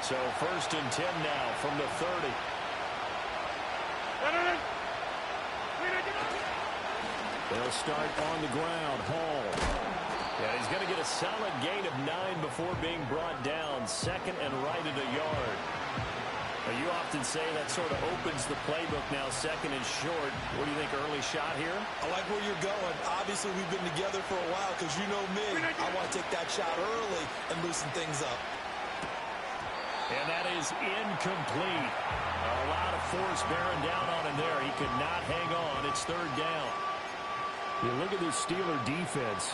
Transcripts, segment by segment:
So 1st and 10 now from the 30. They'll start on the ground. Hall. Yeah, he's going to get a solid gain of 9 before being brought down. 2nd and right at a yard. Now, you often say that sort of opens the playbook now. 2nd and short. What do you think, early shot here? I like where you're going. Obviously, we've been together for a while because you know me. I want to take that shot early and loosen things up. And that is incomplete. A lot of force bearing down on him there. He could not hang on. It's 3rd down. You look at this Steeler defense.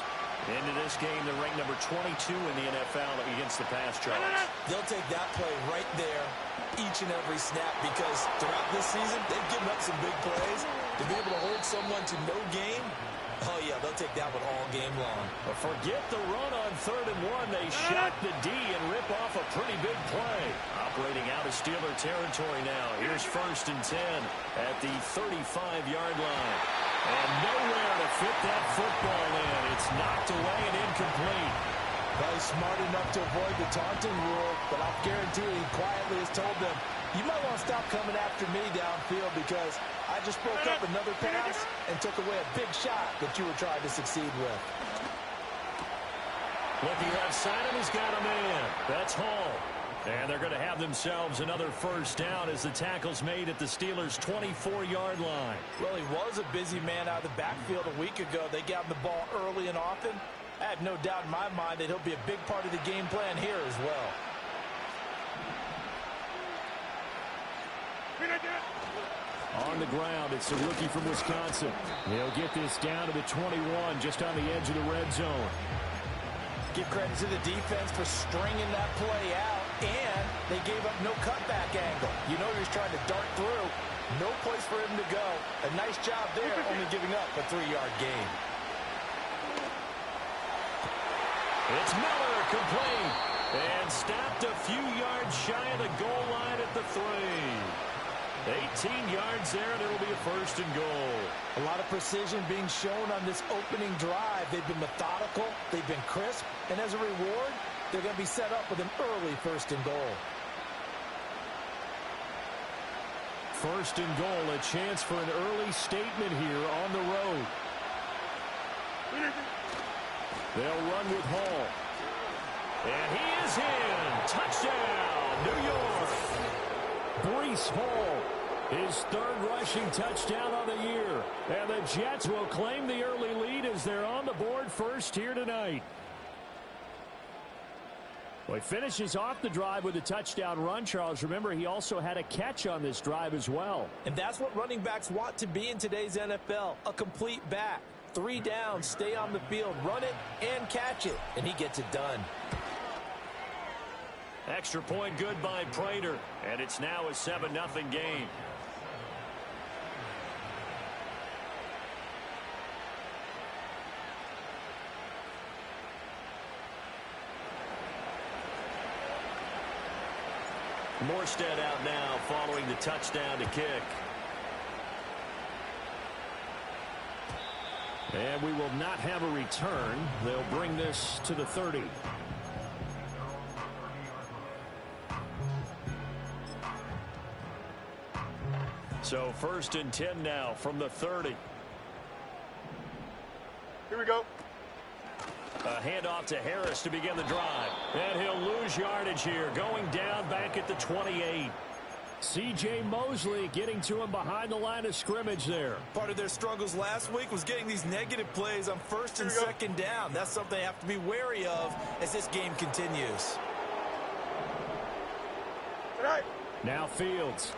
Into this game, they're ranked number 22 in the NFL against the pass charge. They'll take that play right there each and every snap because throughout this season, they've given up some big plays. To be able to hold someone to no gain, oh, yeah, they'll take that one all game long. But forget the run on 3rd and 1. They shock the D and rip off a pretty big play. Operating out of Steeler territory now. Here's 1st and 10 at the 35-yard line. And nowhere to fit that football in. It's knocked away and incomplete. Well, he's smart enough to avoid the taunting rule, but I'll guarantee he quietly has told them, you might want to stop coming after me downfield because I just broke up another pass and took away a big shot that you were trying to succeed with. Looking left side, and he's got a man. That's Hall. And they're going to have themselves another 1st down as the tackle's made at the Steelers' 24-yard line. Well, he was a busy man out of the backfield a week ago. They got him the ball early and often. I have no doubt in my mind that he'll be a big part of the game plan here as well. On the ground, it's the rookie from Wisconsin. He'll get this down to the 21, just on the edge of the red zone. Give credit to the defense for stringing that play out, and they gave up no cutback angle. You know he was trying to dart through. No place for him to go. A nice job there, only giving up a 3-yard gain. It's Miller, complete, and stopped a few yards shy of the goal line at the 3. 18 yards there, and it'll be a 1st and goal. A lot of precision being shown on this opening drive. They've been methodical, they've been crisp, and as a reward, they're going to be set up with an early 1st and goal. 1st and goal, a chance for an early statement here on the road. They'll run with Hall. And he is in. Touchdown, New York. Breece Hall, his 3rd rushing touchdown of the year. And the Jets will claim the early lead as they're on the board first here tonight. Well, he finishes off the drive with a touchdown run, Charles. Remember, he also had a catch on this drive as well. And that's what running backs want to be in today's NFL, a complete back. 3 downs, stay on the field, run it, and catch it. And he gets it done. Extra point good by Prater, and it's now a 7-0 game. Morstead out now following the touchdown to kick. And we will not have a return. They'll bring this to the 30. So 1st and 10 now from the 30. Here we go. A handoff to Harris to begin the drive. And he'll lose yardage here, going down back at the 28. C.J. Mosley getting to him behind the line of scrimmage there. Part of their struggles last week was getting these negative plays on 1st and 2nd down. That's something they have to be wary of as this game continues. All right. Now Fields.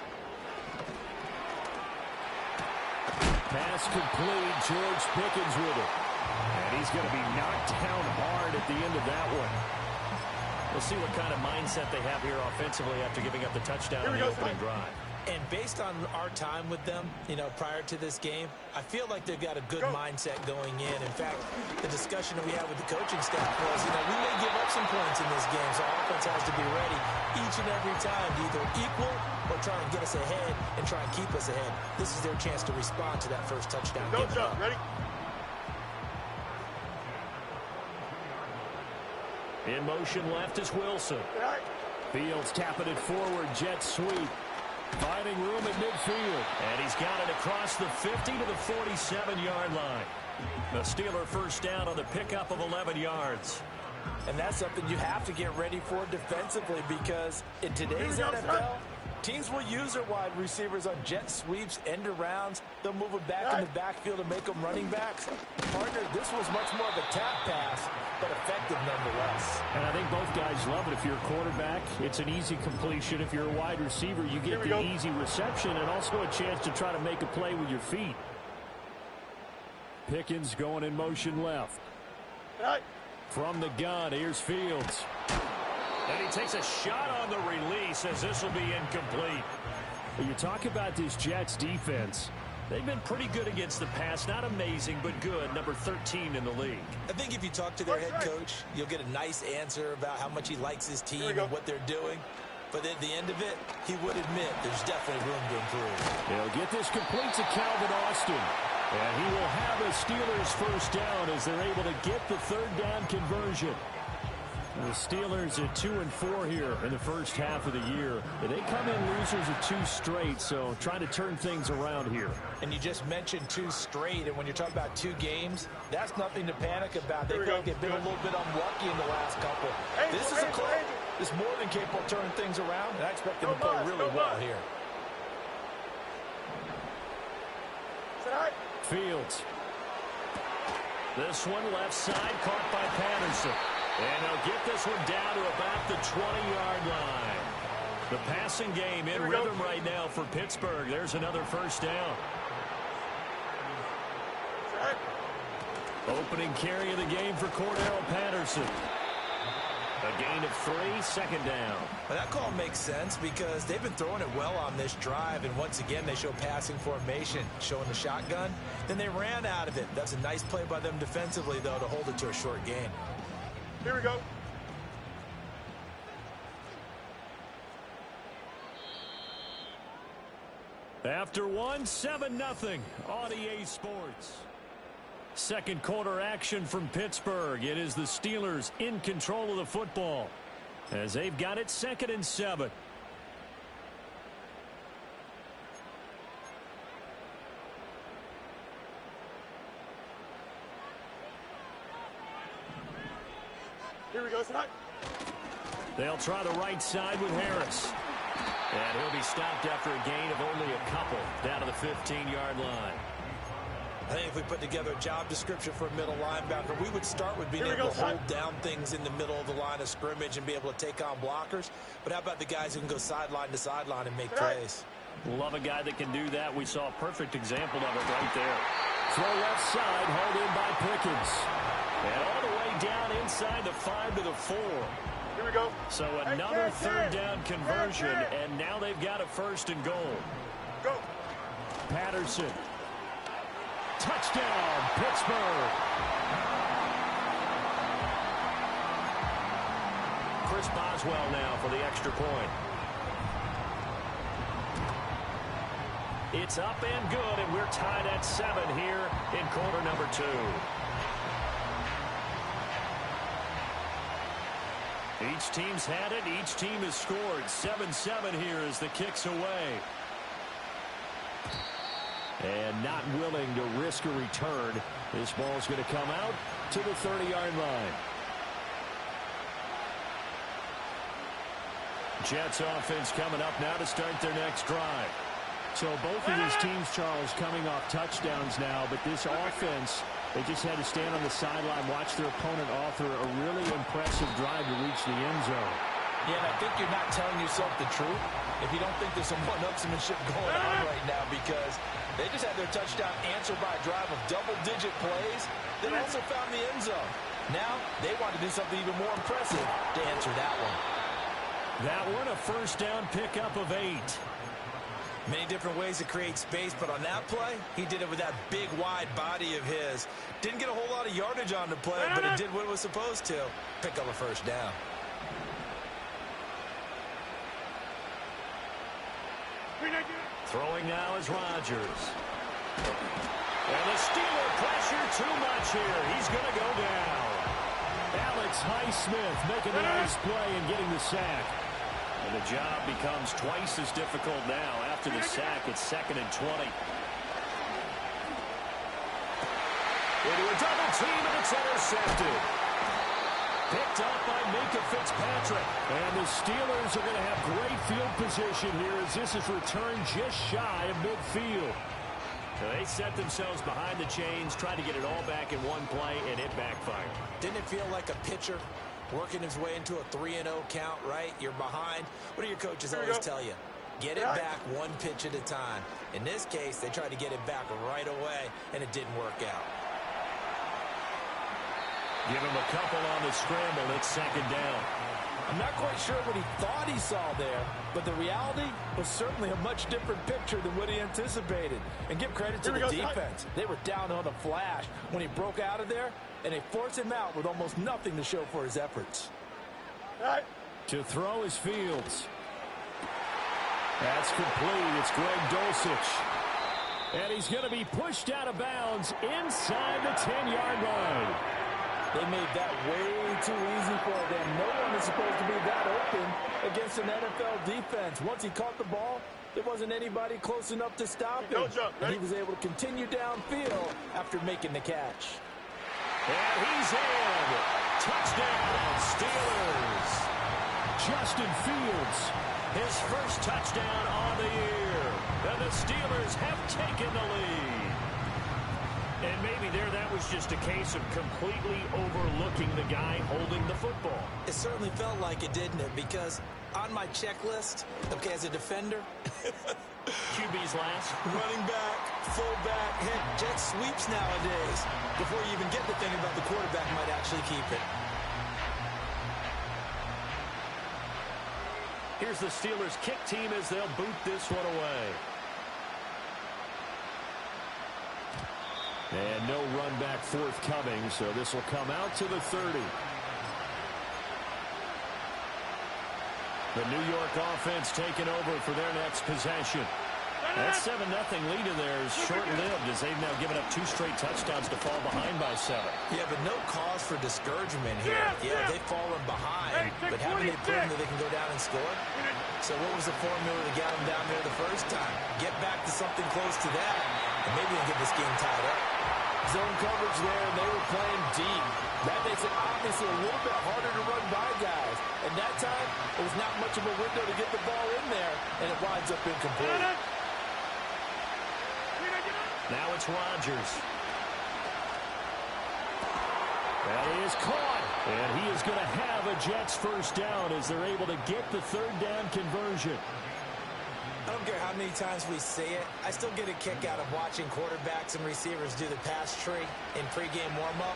Pass complete. George Pickens with it. And he's going to be knocked down hard at the end of that one. We'll see what kind of mindset they have here offensively after giving up the touchdown in the opening drive. And based on our time with them, prior to this game, I feel like they've got a good mindset going in. In fact, the discussion that we had with the coaching staff was, we may give up some points in this game, so our offense has to be ready each and every time to either equal or try and get us ahead and try and keep us ahead. This is their chance to respond to that first touchdown. Don't jump. Ready? In motion left is Wilson. Fields tapping it forward. Jet sweep. Finding room at midfield. And he's got it across the 50 to the 47-yard line. The Steeler first down on the pickup of 11 yards. And that's something you have to get ready for defensively, because in today's NFL, teams will use their wide receivers on jet sweeps, end arounds. They'll move them back in the backfield and make them running backs. Partner, this was much more of a tap pass, but effective nonetheless. And I think both guys love it. If you're a quarterback, it's an easy completion. If you're a wide receiver, you get the easy reception and also a chance to try to make a play with your feet. Pickens going in motion left. From the gun, here's Fields. And he takes a shot on the release as this will be incomplete. You talk about this Jets defense. They've been pretty good against the pass. Not amazing, but good. Number 13 in the league. I think if you talk to their head coach, you'll get a nice answer about how much he likes his team and what they're doing. But at the end of it, he would admit there's definitely room to improve. They'll get this complete to Calvin Austin. And he will have a Steelers first down as they're able to get the third down conversion. The Steelers at 2-4 here in the first half of the year. They come in losers of 2 straight, so trying to turn things around here. And you just mentioned 2 straight, and when you're talking about 2 games, that's nothing to panic about. They feel like they've been a little bit unlucky in the last couple. This is a club that's more than capable of turning things around, and I expect them to play really well here. Fields. This one left side caught by Patterson. And they'll get this one down to about the 20-yard line. The passing game in rhythm right now for Pittsburgh. There's another first down. Opening carry of the game for Cordell Patterson. A gain of 3, second down. Well, that call makes sense because they've been throwing it well on this drive, and once again they show passing formation, showing the shotgun. Then they ran out of it. That's a nice play by them defensively, though, to hold it to a short gain. Here we go. After 1, 7-0 on EA Sports. Second quarter action from Pittsburgh. It is the Steelers in control of the football as they've got it 2nd and 7. Here we go tonight. They'll try the right side with Harris. And he'll be stopped after a gain of only a couple down to the 15-yard line. I think if we put together a job description for a middle linebacker, we would start with being able to hold down things in the middle of the line of scrimmage and be able to take on blockers. But how about the guys who can go sideline to sideline and make plays? Love a guy that can do that. We saw a perfect example of it right there. Throw left side, hauled in by Pickens. And all the way down inside the 5 to the 4. Here we go. So another third down conversion, and now they've got a 1st and goal. Go. Patterson. Touchdown, Pittsburgh. Chris Boswell now for the extra point. It's up and good, and we're tied at 7 here in quarter number 2. Each team's had it. Each team has scored. 7-7 here as the kick's away. And not willing to risk a return. This ball's going to come out to the 30-yard line. Jets offense coming up now to start their next drive. So both of these teams, Charles, coming off touchdowns now, but this offense, they just had to stand on the sideline, watch their opponent author a really impressive drive to reach the end zone. Yeah, and I think you're not telling yourself the truth if you don't think there's some one-upsmanship going on right now, because they just had their touchdown answered by a drive of double-digit plays that also found the end zone. Now they want to do something even more impressive to answer that one. That one a first down pickup of 8. Many different ways to create space, but on that play, he did it with that big, wide body of his. Didn't get a whole lot of yardage on the play, but it did what it was supposed to. Pick up a first down. Throwing now is Rodgers. And the Steeler pressure too much here. He's going to go down. Alex Alex Highsmith making the nice play and getting the sack. And the job becomes twice as difficult now. After the sack, it's 2nd and 20. Into a double team, and it's intercepted. Picked up by Minkah Fitzpatrick. And the Steelers are going to have great field position here as this is returned just shy of midfield. So they set themselves behind the chains, tried to get it all back in one play, and it backfired. Didn't it feel like a pitcher working his way into a 3-0 count, right? You're behind. What do your coaches always tell you? Get it back one pitch at a time. In this case, they tried to get it back right away, and it didn't work out. Give him a couple on the scramble. It's 2nd down. I'm not quite sure what he thought he saw there, but the reality was certainly a much different picture than what he anticipated. And give credit to the defense. They were down on the flash when he broke out of there, and they forced him out with almost nothing to show for his efforts. To throw is Fields. That's complete. It's Greg Dulcich. And he's going to be pushed out of bounds inside the 10-yard line. They made that way too easy for them. No one is supposed to be that open against an NFL defense. Once he caught the ball, there wasn't anybody close enough to stop him. And he was able to continue downfield after making the catch. And he's in. Touchdown, Steelers. Justin Fields, his first touchdown on the year. And the Steelers have taken the lead. And maybe that was just a case of completely overlooking the guy holding the football. It certainly felt like it, didn't it? Because on my checklist, okay, as a defender, QB's last. running back, fullback, heck, jet sweeps nowadays. Before you even get to thinking about the quarterback might actually keep it. Here's the Steelers kick team as they'll boot this one away. And no run back forthcoming, so this will come out to the 30. The New York offense taking over for their next possession. That 7-0 lead in there is short-lived as they've now given up 2 straight touchdowns to fall behind by 7. Yeah, but no cause for discouragement here. Yeah, they've fallen behind, but haven't they proven that they can go down and score? So what was the formula that got them down there the first time? Get back to something close to that, and maybe they'll get this game tied up. Zone coverage there, and they were playing deep. That makes it obviously a little bit harder to run by guys. And that time, it was not much of a window to get the ball in there, and it winds up incomplete. Now it's Rodgers. That is caught. And he is going to have a Jets first down as they're able to get the 3rd down conversion. I don't care how many times we say it, I still get a kick out of watching quarterbacks and receivers do the pass tree in pregame warm-up.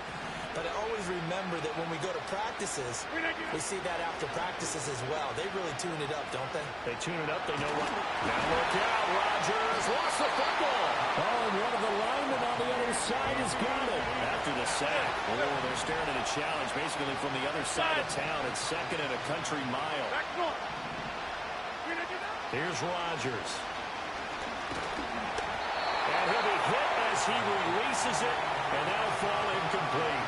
But I always remember that when we go to practices, we see that after practices as well. They really tune it up, don't they? They tune it up. They know what. Now look out. Rodgers lost the football. Oh, and one of the linemen on the other side has got it. After the sack, they're staring at a challenge basically from the other side of town. It's 2nd and a country mile. Here's Rodgers. And he'll be hit as he releases it, and that'll fall incomplete.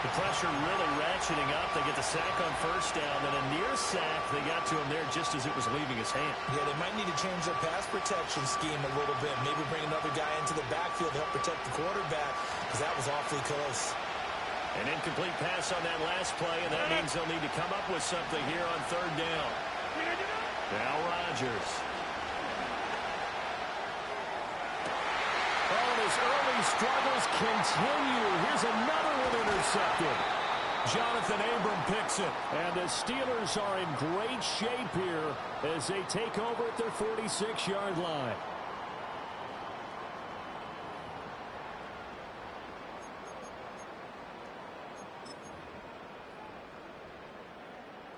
The pressure really ratcheting up. They get the sack on first down, and a near sack. They got to him there just as it was leaving his hand. Yeah, they might need to change their pass protection scheme a little bit. Maybe bring another guy into the backfield to help protect the quarterback, because that was awfully close. An incomplete pass on that last play, and that means they'll need to come up with something here on 3rd down. Now Rodgers. Oh, and his early struggles continue. Here's another one intercepted. Jonathan Abram picks it. And the Steelers are in great shape here as they take over at their 46-yard line.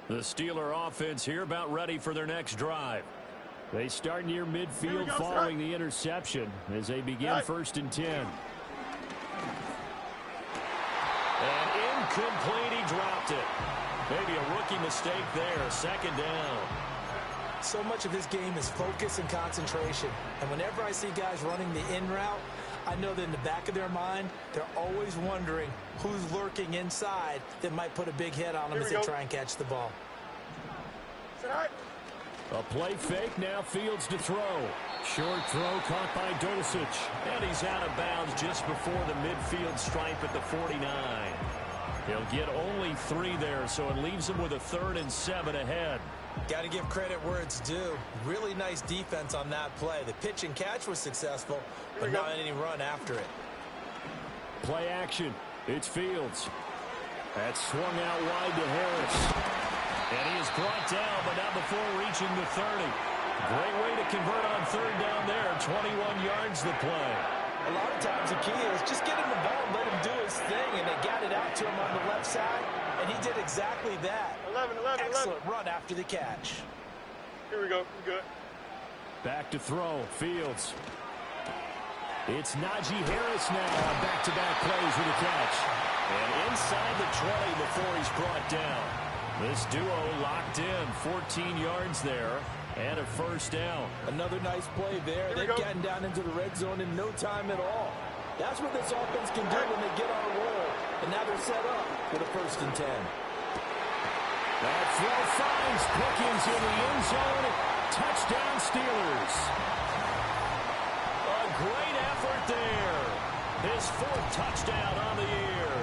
The Steeler offense here about ready for their next drive. They start near midfield following the interception as they begin 1st and 10. And incomplete, he dropped it. Maybe a rookie mistake there, 2nd down. So much of this game is focus and concentration. And whenever I see guys running the in route, I know that in the back of their mind, they're always wondering who's lurking inside that might put a big hit on them as they try and catch the ball. A play fake, now Fields to throw. Short throw caught by Dulcich. And he's out of bounds just before the midfield stripe at the 49. He'll get only 3 there, so it leaves him with a 3rd and 7 ahead. Got to give credit where it's due. Really nice defense on that play. The pitch and catch was successful, but not any run after it. Play action. It's Fields. That's swung out wide to Harris. And he is brought down, but not before reaching the 30. Great way to convert on 3rd down there. 21 yards the play. A lot of times the key is just get him the ball and let him do his thing, and they got it out to him on the left side, and he did exactly that. 11. Excellent run after the catch. Here we go. We're good. Back to throw. Fields. It's Najee Harris now on back-to-back plays with a catch. And inside the 20 before he's brought down. This duo locked in. 14 yards there. And a 1st down. Another nice play there. They've gotten down into the red zone in no time at all. That's what this offense can do when they get on a roll. And now they're set up for the 1st and 10. That throw finds Pickens in the end zone. Touchdown Steelers. A great effort there. His 4th touchdown on the year.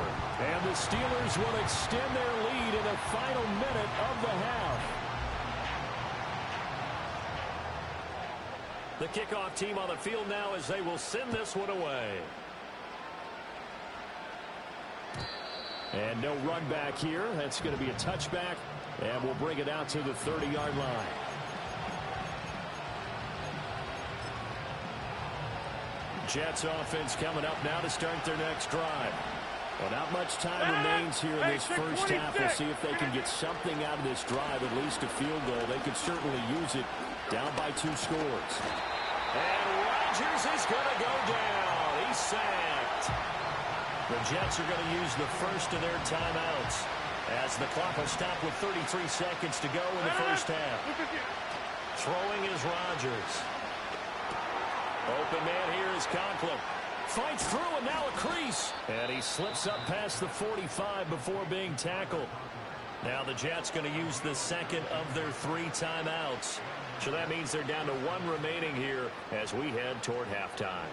And the Steelers will extend their lead in the final minute of the half. The kickoff team on the field now as they will send this one away. And no run back here. That's going to be a touchback. And we'll bring it out to the 30-yard line. Jets offense coming up now to start their next drive. Well, not much time remains here in this first half. We'll see if they can get something out of this drive, at least a field goal. They could certainly use it down by 2 scores. And Rodgers is going to go down. He's sacked. The Jets are going to use the first of their timeouts as the clock will stop with 33 seconds to go in the first half. Throwing is Rodgers. Open man here is Conklin. Fights through and now a crease. And he slips up past the 45 before being tackled. Now the Jets going to use the second of their 3 timeouts. So that means they're down to 1 remaining here as we head toward halftime.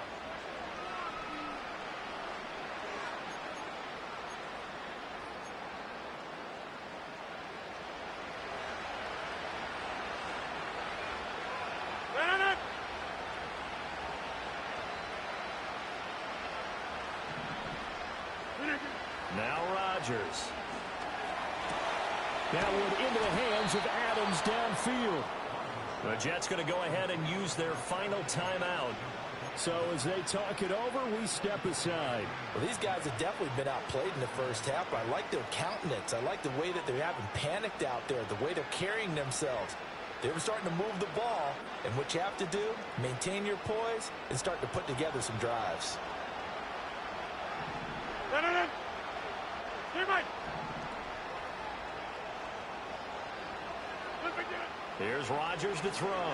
Now Rodgers. That one into the hands of Adams downfield. The Jets going to go ahead and use their final timeout. So as they talk it over, we step aside. Well, these guys have definitely been outplayed in the first half, but I like their countenance. I like the way that they haven't panicked out there, the way they're carrying themselves. They were starting to move the ball, and what you have to do, maintain your poise and start to put together some drives. No. Here, Mike. Here's Rodgers to throw.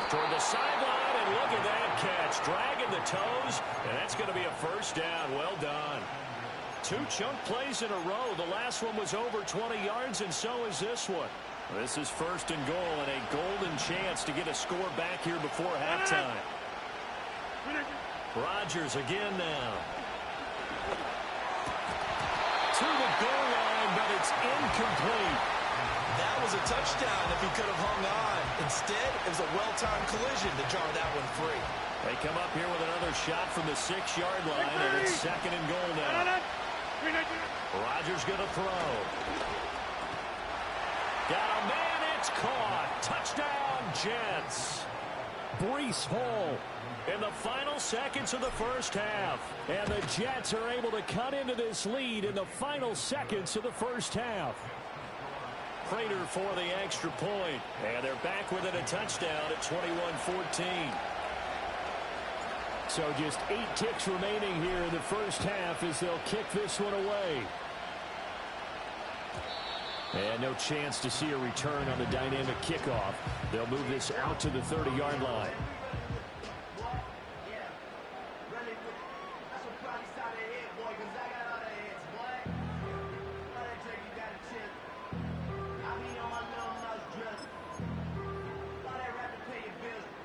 Toward the sideline, and look at that catch. Dragging the toes, and that's going to be a 1st down. Well done. 2 chunk plays in a row. The last one was over 20 yards, and so is this one. This is 1st and goal, and a golden chance to get a score back here before halftime. Rodgers again now. To the goal line, but it's incomplete. That was a touchdown if he could have hung on. Instead, it was a well-timed collision to jar that one free. They come up here with another shot from the 6-yard line, and it's 2nd and goal now. Rodgers going to throw. Got a man, it's caught. Touchdown, Jets. Breece Hall in the final seconds of the first half. And the Jets are able to cut into this lead in the final seconds of the first half. Prater for the extra point. And they're back within a touchdown at 21-14. So just 8 ticks remaining here in the first half as they'll kick this one away. And no chance to see a return on the dynamic kickoff. They'll move this out to the 30-yard line.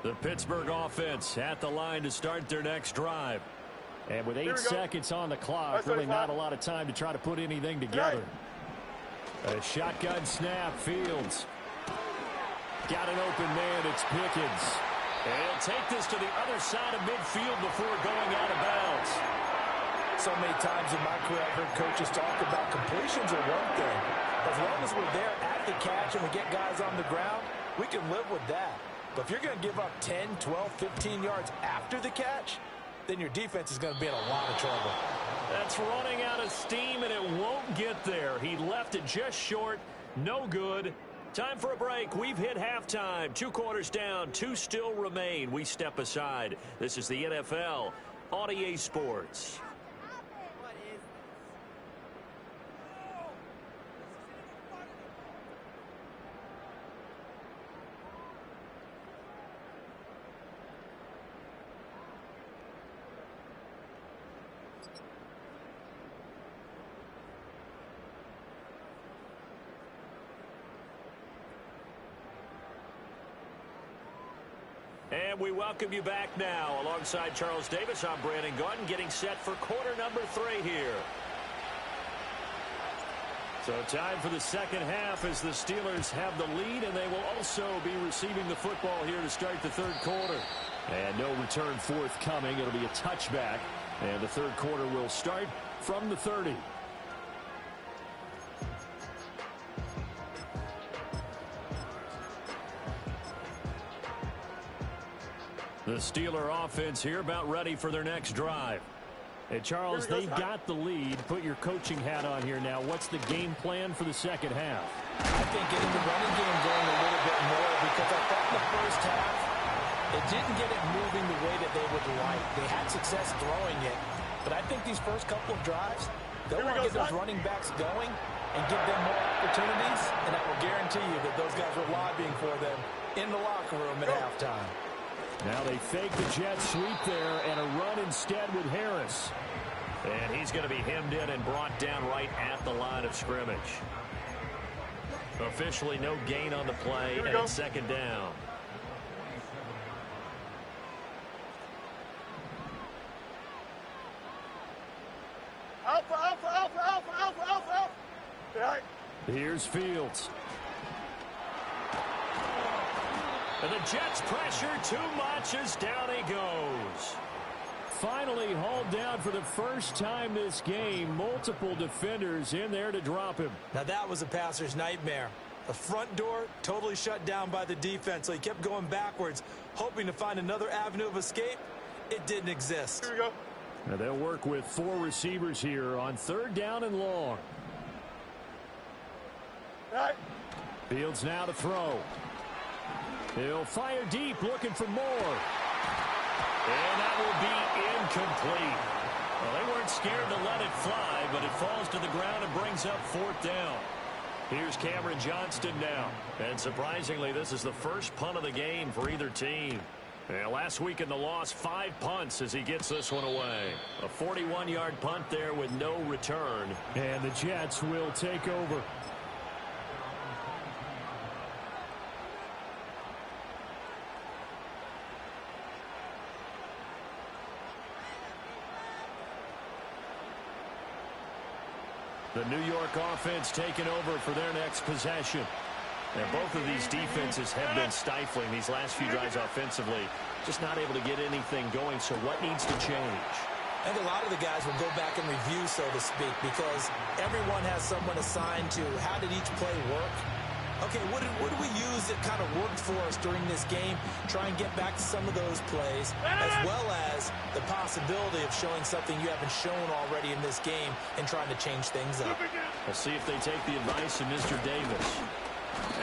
The Pittsburgh offense at the line to start their next drive. And with 8 seconds on the clock, really not a lot of time to try to put anything together. A shotgun snap, Fields. Got an open man, it's Pickens. And he'll take this to the other side of midfield before going out of bounds. So many times in my career, I've heard coaches talk about completions are one thing. As long as we're there at the catch and we get guys on the ground, we can live with that. But if you're going to give up 10, 12, 15 yards after the catch, then your defense is going to be in a lot of trouble. That's running out of steam, and it won't get there. He left it just short. No good. Time for a break. We've hit halftime. 2 quarters down. 2 still remain. We step aside. This is the NFL on EA Sports. And we welcome you back now. Alongside Charles Davis, I'm Brandon Gaudin, getting set for quarter number 3 here. So time for the second half as the Steelers have the lead, and they will also be receiving the football here to start the third quarter. And no return forthcoming. It'll be a touchback, and the third quarter will start from the 30. The Steeler offense here about ready for their next drive. Hey, Charles, they've got the lead. Put your coaching hat on here now. What's the game plan for the second half? I think getting the running game going a little bit more, because I thought the first half, it didn't get it moving the way that they would like. They had success throwing it, but I think these first couple of drives, they'll want to get those running backs going and give them more opportunities, and I will guarantee you that those guys were lobbying for them in the locker room at halftime. Now they fake the jet sweep there and a run instead with Harris. And he's going to be hemmed in and brought down right at the line of scrimmage. Officially no gain on the play, and it's second down. Alpha, alpha, alpha, alpha, alpha, alpha, alpha. Right. Here's Fields. And the Jets pressure too much as down he goes. Finally hauled down for the first time this game. Multiple defenders in there to drop him. Now that was a passer's nightmare. The front door totally shut down by the defense, so he kept going backwards, hoping to find another avenue of escape. It didn't exist. Here we go. Now they'll work with 4 receivers here on 3rd down and long. Right. Fields now to throw. He'll fire deep, looking for more. And that will be incomplete. Well, they weren't scared to let it fly, but it falls to the ground and brings up 4th down. Here's Cameron Johnston now. And surprisingly, this is the first punt of the game for either team. And last week in the loss, 5 punts as he gets this one away. A 41-yard punt there with no return. And the Jets will take over. The New York offense taking over for their next possession. And both of these defenses have been stifling these last few drives offensively. Just not able to get anything going, so what needs to change? I think a lot of the guys will go back and review, so to speak, because everyone has someone assigned to how did each play work. Okay, what did we use that kind of worked for us during this game? Try and get back to some of those plays, as well as the possibility of showing something you haven't shown already in this game and trying to change things up. We'll see if they take the advice of Mr. Davis.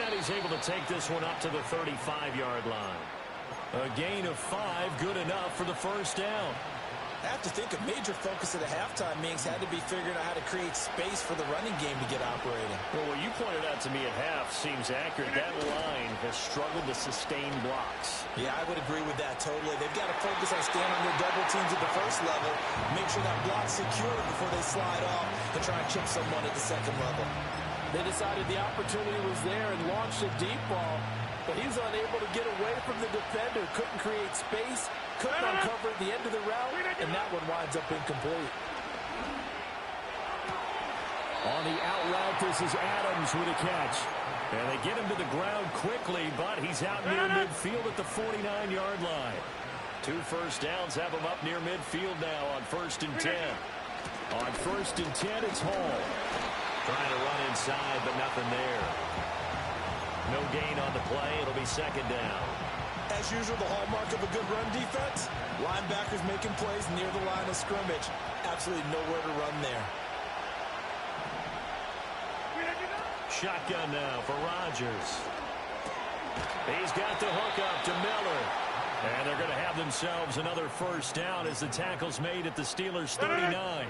And he's able to take this one up to the 35-yard line. A gain of 5, good enough for the first down. I have to think a major focus at the halftime meetings had to be figuring out how to create space for the running game to get operating. Well, what you pointed out to me at half seems accurate. That line has struggled to sustain blocks. Yeah, I would agree with that totally. They've got to focus on staying on their double teams at the first level, make sure that block's secure before they slide off and try and chip someone at the second level. They decided the opportunity was there and launched a deep ball. but he was unable to get away from the defender. Couldn't create space, couldn't uncover at the end of the route, and that one winds up incomplete. On the out route, this is Adams with a catch. And they get him to the ground quickly, but he's out near midfield at the 49-yard line. 2 first downs have him up near midfield now on 1st and 10. On 1st and 10, it's Hall. Trying to run inside, but nothing there. No gain on the play. It'll be 2nd down. As usual, the hallmark of a good run defense, linebackers making plays near the line of scrimmage. Absolutely nowhere to run there. Shotgun now for Rodgers. He's got the hook up to Miller. And they're going to have themselves another first down as the tackle's made at the Steelers' 39.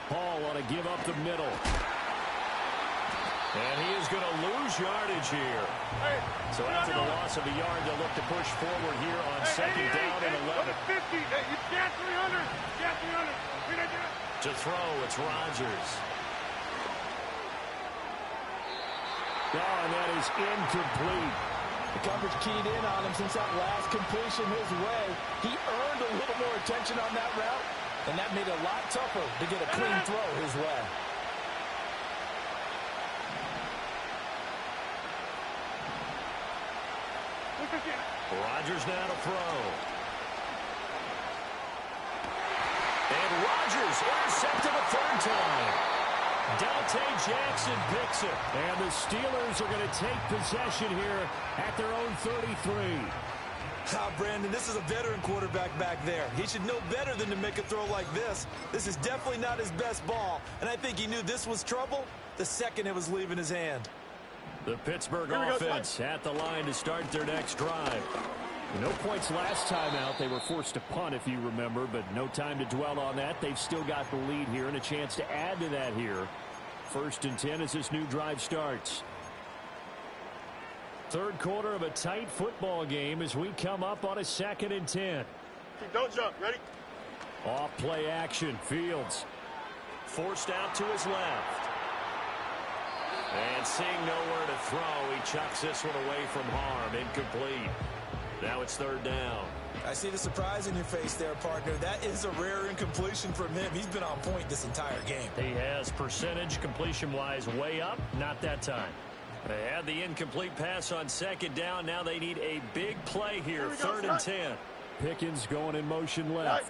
Hall want to give up the middle. And he is going to lose yardage here. So after the loss of a yard, they'll look to push forward here on 2nd down and 11. To throw, it's Rodgers. And that is incomplete. The coverage keyed in on him since that last completion his way. He earned a little more attention on that route, and that made it a lot tougher to get a clean throw his way. Rodgers now to throw. And Rodgers intercepted a 3rd time. Dante Jackson picks it. And the Steelers are going to take possession here at their own 33. Brandon, this is a veteran quarterback back there. He should know better than to make a throw like this. This is definitely not his best ball, and I think he knew this was trouble the second it was leaving his hand. The Pittsburgh offense at the line to start their next drive. No points last time out. They were forced to punt, if you remember, but no time to dwell on that. They've still got the lead here and a chance to add to that here. 1st and 10 as this new drive starts. 3rd quarter of a tight football game as we come up on a 2nd and 10. Don't jump. Ready? Off play action. Fields forced out to his left. And seeing nowhere to throw, he chucks this one away from harm. Incomplete. Now it's 3rd down. I see the surprise in your face there, partner. That is a rare incompletion from him. He's been on point this entire game. He has percentage completion-wise way up. Not that time. They had the incomplete pass on 2nd down. Now they need a big play here. 3rd and 10. Pickens going in motion left.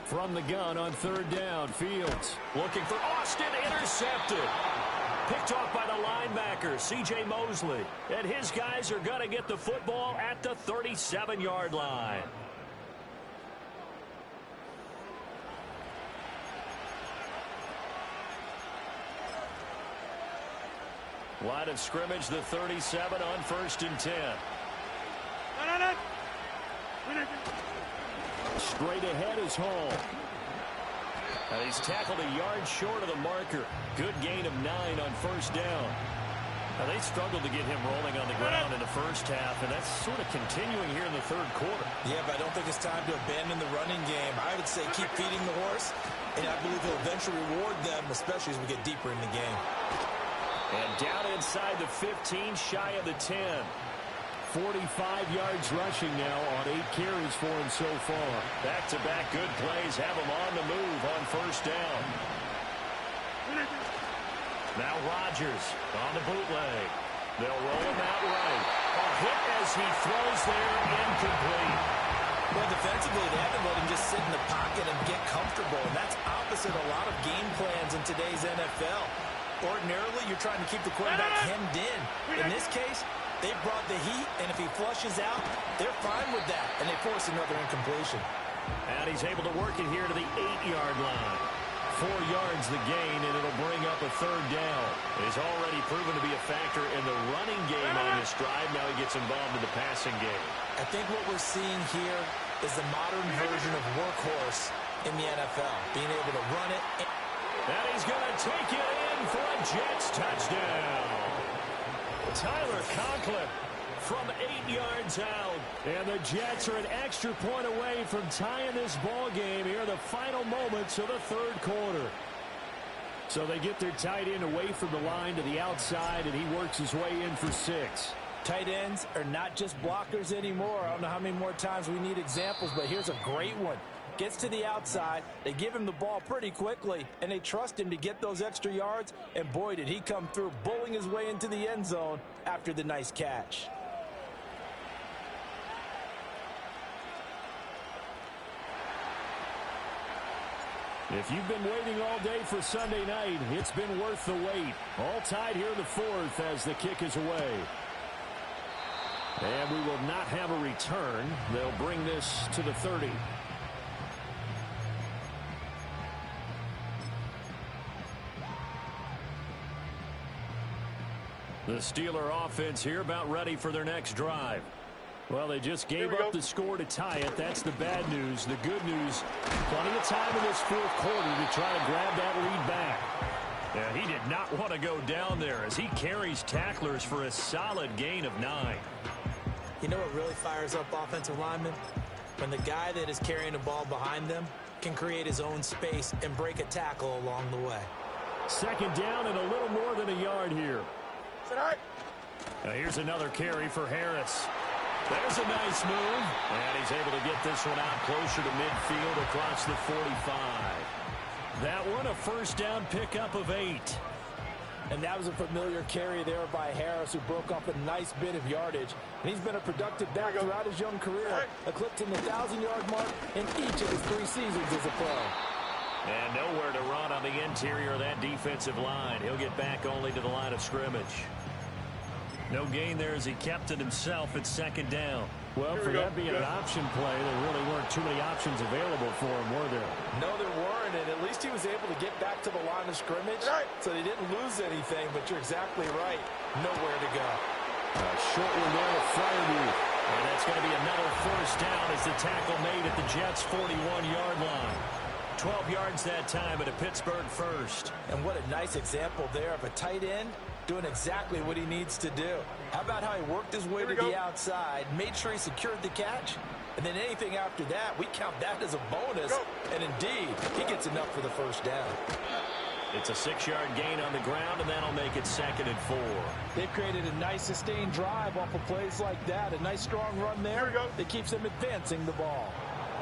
From the gun on 3rd down. Fields looking for Austin. Intercepted. Picked off by the linebacker, C.J. Mosley. And his guys are going to get the football at the 37-yard line. Line of scrimmage, the 37 on 1st and 10. Straight ahead is Hall. And he's tackled a yard short of the marker. Good gain of 9 on 1st down. Now they struggled to get him rolling on the ground in the first half, and that's sort of continuing here in the 3rd quarter. Yeah, but I don't think it's time to abandon the running game. I would say keep feeding the horse, and I believe he'll eventually reward them, especially as we get deeper in the game. And down inside the 15, shy of the 10. 45 yards rushing now on 8 carries for him so far. Back-to-back good plays have him on the move on 1st down. Now Rodgers on the bootleg. They'll roll him out right. A hit as he throws there, incomplete. Well, defensively, they haven't let him just sit in the pocket and get comfortable, and that's opposite a lot of game plans in today's NFL. Ordinarily, you're trying to keep the quarterback hemmed in. In this case, they brought the heat, and if he flushes out, they're fine with that, and they force another incompletion. And he's able to work it here to the 8-yard line. 4 yards the gain, and it'll bring up a 3rd down. He's already proven to be a factor in the running game on this drive. Now he gets involved in the passing game. I think what we're seeing here is the modern version of workhorse in the NFL, being able to run it. And he's going to take it in for a Jets touchdown. Tyler Conklin from 8 yards out. And the Jets are an extra point away from tying this ball game here in the final moments of the 3rd quarter. So they get their tight end away from the line to the outside, and he works his way in for 6. Tight ends are not just blockers anymore. I don't know how many more times we need examples, but here's a great one. Gets to the outside, they give him the ball pretty quickly, and they trust him to get those extra yards, and boy, did he come through, bowling his way into the end zone after the nice catch. If you've been waiting all day for Sunday night, it's been worth the wait. All tied here in the 4th as the kick is away. And we will not have a return. They'll bring this to the 30. The Steeler offense here about ready for their next drive. Well, they just gave up the score to tie it. That's the bad news. The good news, plenty of time in this 4th quarter to try to grab that lead back. Yeah, he did not want to go down there as he carries tacklers for a solid gain of 9. You know what really fires up offensive linemen? When the guy that is carrying the ball behind them can create his own space and break a tackle along the way. 2nd down and a little more than a yard here. Now here's another carry for Harris. There's a nice move, and he's able to get this one out closer to midfield across the 45. That one a 1st down pickup of 8. And that was a familiar carry there by Harris, who broke up a nice bit of yardage. And he's been a productive back throughout his young career, eclipsing the 1,000-yard mark in each of his 3 seasons as a pro. And nowhere to run on the interior of that defensive line. He'll get back only to the line of scrimmage. No gain there as he kept it himself at 2nd down. Well, for that being an option play, there really weren't too many options available for him, were there? No, there weren't, and at least he was able to get back to the line of scrimmage, so they didn't lose anything, but you're exactly right. Nowhere to go. Short one there to Freiermuth. And that's going to be another 1st down as the tackle made at the Jets' 41-yard line. 12 yards that time at a Pittsburgh 1st. And what a nice example there of a tight end doing exactly what he needs to do. How about how he worked his way to the outside, made sure he secured the catch, and then anything after that, we count that as a bonus. And indeed, he gets enough for the 1st down. It's a 6-yard gain on the ground, and that'll make it 2nd and 4. They've created a nice sustained drive off of plays like that. A nice strong run there that keeps them advancing the ball.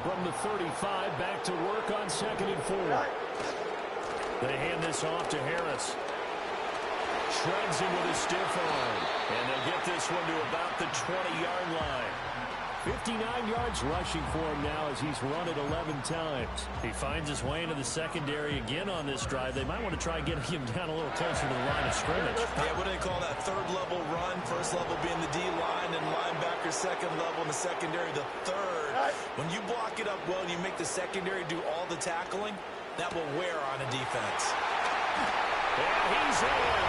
From the 35, back to work on 2nd and 4. They hand this off to Harris. Shreds him with a stiff arm. And they'll get this one to about the 20-yard line. 59 yards rushing for him now as he's run it 11 times. He finds his way into the secondary again on this drive. They might want to try getting him down a little closer to the line of scrimmage. Yeah, what do they call that? 3rd level run. 1st level being the D-line and linebacker. 2nd level in the secondary, the 3rd. When you block it up well and you make the secondary do all the tackling, that will wear on a defense. And he's in.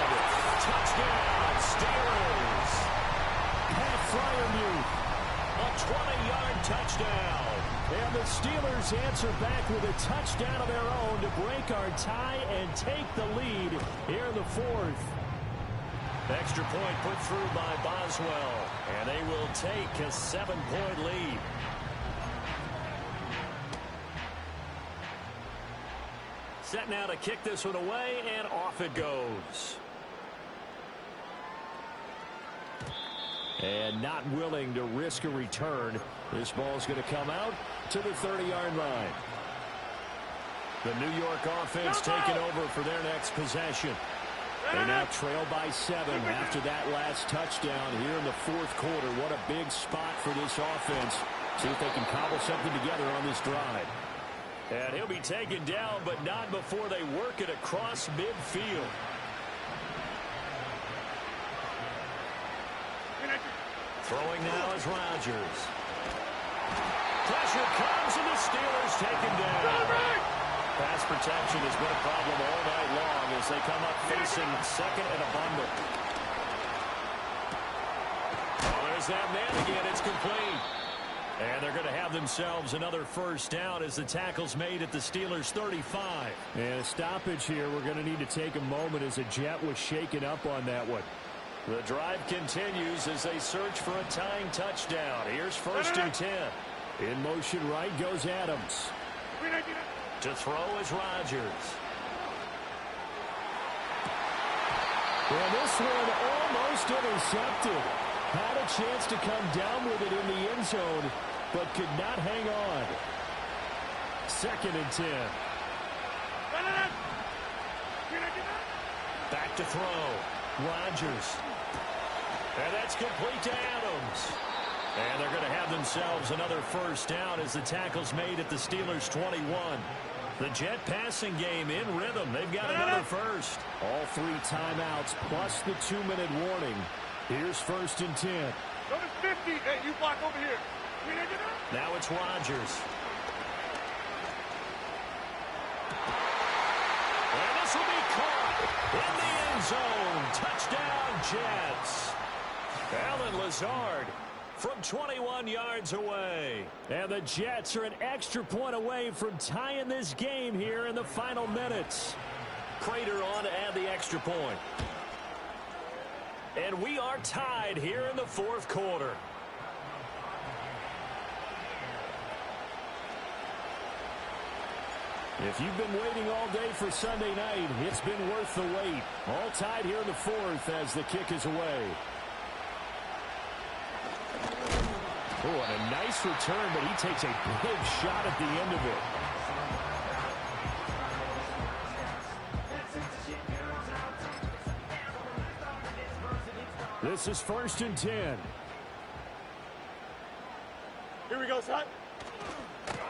Touchdown, Steelers. Pat Freiermuth. A 20-yard touchdown. And the Steelers answer back with a touchdown of their own to break our tie and take the lead here in the 4th. Extra point put through by Boswell. And they will take a 7-point lead. Set now to kick this one away, and off it goes. And not willing to risk a return. This ball's going to come out to the 30-yard line. The New York offense taking over for their next possession. They now trail by 7 after that last touchdown here in the 4th quarter. What a big spot for this offense. See if they can cobble something together on this drive. And he'll be taken down, but not before they work it across midfield. Throwing now is Rodgers. Pressure comes, and the Steelers take him down. Pass protection has been a problem all night long as they come up facing 2nd and a bundle. Oh, there's that man again. It's complete. And they're going to have themselves another 1st down as the tackle's made at the Steelers' 35. And a stoppage here. We're going to need to take a moment as a Jet was shaken up on that one. The drive continues as they search for a tying touchdown. Here's 1st and 10. In motion right goes Adams. To throw is Rodgers. And this one almost intercepted. Had a chance to come down with it in the end zone, but could not hang on. 2nd and 10. Back to throw. Rodgers. And that's complete to Adams. And they're going to have themselves another first down as the tackle's made at the Steelers' 21. The Jet passing game in rhythm. They've got another first. All 3 timeouts plus the 2-minute warning. Here's 1st and 10. Notice 50. Hey, you block over here. Now it's Rodgers. And this will be caught in the end zone. Touchdown, Jets. Allen Lazard from 21 yards away. And the Jets are an extra point away from tying this game here in the final minutes. Prater on to add the extra point. And we are tied here in the 4th quarter. If you've been waiting all day for Sunday night, it's been worth the wait. All tied here in the 4th as the kick is away. Oh, and a nice return, but he takes a big shot at the end of it. This is 1st and 10. Here we go, son.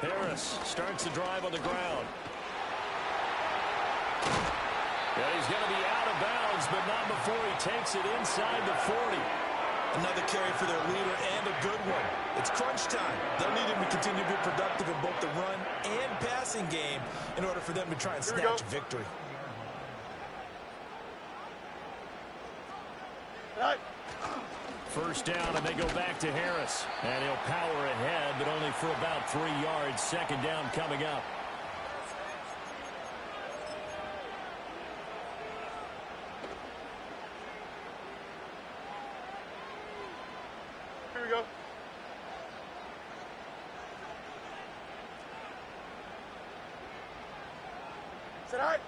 Harris starts the drive on the ground. And he's going to be out of bounds, but not before he takes it inside the 40. Another carry for their leader and a good one. It's crunch time. They'll need him to continue to be productive in both the run and passing game in order for them to try and snatch a victory. Right. First down, and they go back to Harris. And he'll power ahead, but only for about 3 yards. 2nd down coming up. Here we go. Sit right.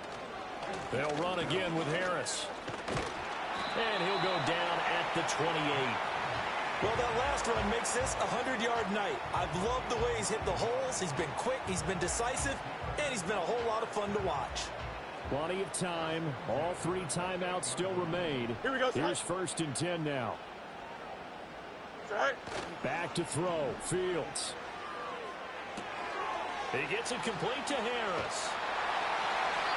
They'll run again with Harris. And he'll go down at the 28. Well, that last run makes this a 100-yard night. I've loved the way he's hit the holes. He's been quick, he's been decisive, and he's been a whole lot of fun to watch. Plenty of time. All 3 timeouts still remain. Here we go, Here's 1st and 10 now. Right. Back to throw. Fields. He gets it complete to Harris.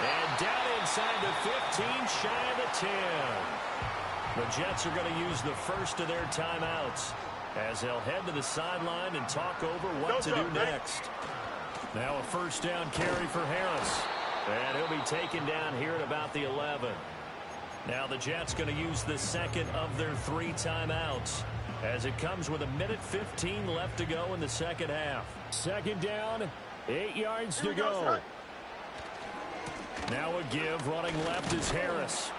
And down inside the 15, shy of the 10. The Jets are going to use the first of their timeouts as they'll head to the sideline and talk over what to do next. Now a first down carry for Harris. And he'll be taken down here at about the 11. Now the Jets going to use the second of their 3 timeouts as it comes with 1:15 left to go in the second half. 2nd down, 8 yards to go. Now a give, running left is Harris.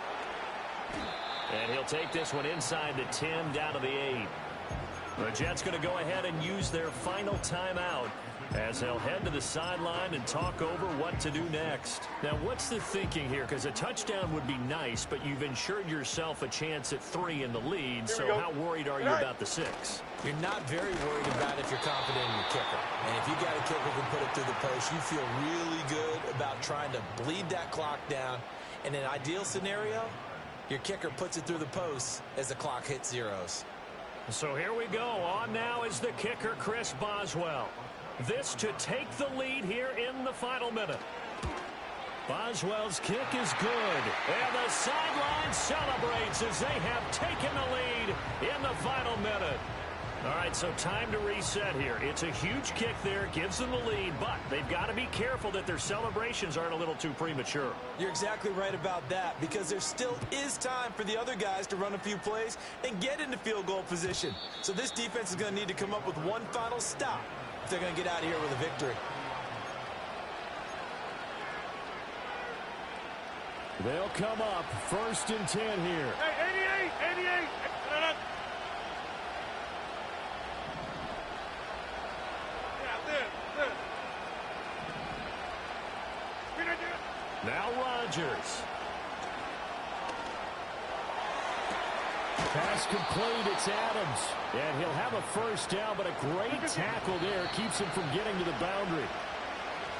And he'll take this one inside the 10, down to the 8. The Jets going to go ahead and use their final timeout as they'll head to the sideline and talk over what to do next. Now, what's the thinking here? Because a touchdown would be nice, but you've ensured yourself a chance at 3 in the lead, so how worried are you about the 6? You're not very worried about if you're confident in your kicker. And if you got a kicker who can put it through the post, you feel really good about trying to bleed that clock down. In an ideal scenario, your kicker puts it through the post as the clock hits zeros. So here we go. On now is the kicker, Chris Boswell. This to take the lead here in the final minute. Boswell's kick is good. And the sideline celebrates as they have taken the lead in the final minute. All right, so time to reset here. It's a huge kick there, gives them the lead, but they've got to be careful that their celebrations aren't a little too premature. You're exactly right about that, because there still is time for the other guys to run a few plays and get into field goal position. So this defense is going to need to come up with one final stop if they're going to get out of here with a victory. They'll come up 1st and 10 here. Hey, 88. Now Rodgers. Pass complete. It's Adams. And he'll have a first down, but a great tackle there keeps him from getting to the boundary.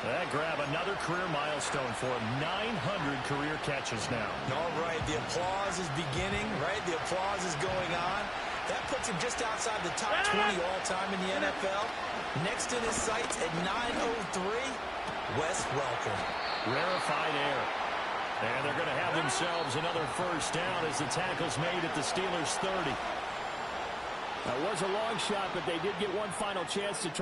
That grab, another career milestone for him. 900 career catches now. All right, the applause is beginning, right? The applause is going on. That puts him just outside the top 20 all-time in the NFL. Next in his sights at 903, Wes Welker. Rarefied air. And they're going to have themselves another first down as the tackle's made at the Steelers' 30. That was a long shot, but they did get one final chance to try.